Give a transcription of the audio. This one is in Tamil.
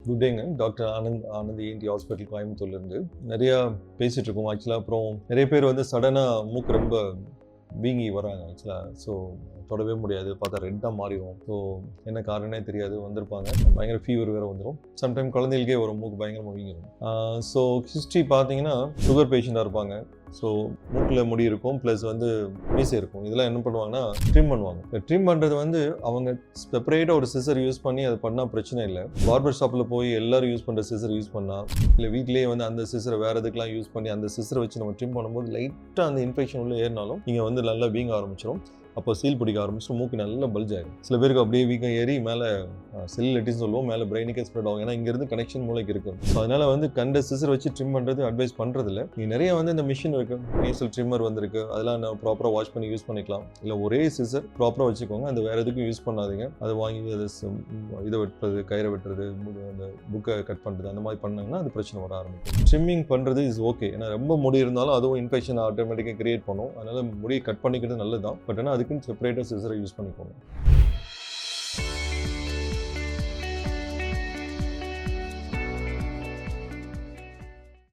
குட் டேங்க. டாக்டர் ஆனந்த் ENT ஹாஸ்பிட்டல் கோயம்புத்தூர்லேருந்து நிறையா பேசிகிட்டு இருக்கோம். ஆக்சுவலாக அப்புறம் நிறைய பேர் வந்து சடனாக மூக்கு ரொம்ப வீங்கி வராங்க ஆக்சுவலாக. ஸோ தொடவே முடியாது, பார்த்தா ரெட்டாக மாறிடும். ஸோ என்ன காரணமே தெரியாது, வந்திருப்பாங்க. பயங்கர ஃபீவர் வேறு வந்துடும். சம்டைம் குழந்தைகளுக்கே வரும், மூக்கு பயங்கரமாக வீங்கிடும். ஸோ ஹிஸ்ட்ரி பார்த்தீங்கன்னா சுகர் பேஷண்ட்டாக இருப்பாங்க. ஸோ மூக்கில் முடி இருக்கும், ப்ளஸ் வந்து மீசை இருக்கும். இதெல்லாம் என்ன பண்ணுவாங்கன்னா ட்ரிம் பண்ணுவாங்க. ட்ரிம் பண்ணுறது வந்து அவங்க செப்பரேட்டாக ஒரு சிசர் யூஸ் பண்ணி அது பண்ணால் பிரச்சனை இல்லை. பார்பர் ஷாப்பில் போய் எல்லோரும் யூஸ் பண்ணுற சிசர் யூஸ் பண்ணால், இல்லை வீட்டிலேயே வந்து அந்த சிசரை வேறு எதுக்கெலாம் யூஸ் பண்ணி அந்த சிசரை வச்சு நம்ம ட்ரிம் பண்ணும்போது லைட்டாக அந்த இன்ஃபெக்ஷன் உள்ளே ஏறினாலும் நீங்கள் வந்து நல்லா வீங்க ஆரம்பிச்சிடும். அப்போ சீல் பிடிக்க ஆரம்பிச்சு மூக்கு நல்லா பல்ஜ் ஆகிடும். சில பேருக்கு அப்படியே வீக்கம் ஏறி மேலே செல்லுலட்டின்னு சொல்லுவோம், மேலே பிரெயினுக்கே ஸ்ப்ரெட் ஆகும். ஏன்னா இங்கேருந்து கனெக்ஷன் மூளைக்கு இருக்கும். ஸோ அதனால் வந்து கண்ட சிசர் வச்சு ட்ரிம் பண்ணுறது அட்வைஸ் பண்ணுறதில்ல. நீங்கள் நிறைய வந்து இந்த மிஷின் இருக்குது, நேசல் ட்ரிம்மர் வந்திருக்கு, அதெல்லாம் நான் ப்ராப்பராக வாஷ் பண்ணி யூஸ் பண்ணிக்கலாம். இல்லை ஒரே சிசர் ப்ராப்பராக வச்சுக்கோங்க, அது வேறு எதுக்கும் யூஸ் பண்ணாதீங்க. அதை வாங்கி அதை இதை வெட்டுறது, கயிறை வெட்டுறது, அந்த புக்கை கட் பண்ணுறது, அந்த மாதிரி பண்ணாங்கன்னா அது பிரச்சனை வர ஆரம்பிக்கும். ட்ரிம்மிங் பண்ணுறது இஸ் ஓகே. ஏன்னா ரொம்ப முடி இருந்தாலும் அதுவும் இன்ஃபெக்ஷன் ஆட்டோமேட்டிக்காக கிரியேட் பண்ணும். அதனால் முடியை கட் பண்ணிக்கிறது நல்லது தான். பட் ஆனால் அதுக்குன்னு செப்பரேட்டாக சிசரை யூஸ் பண்ணிக்கோங்க.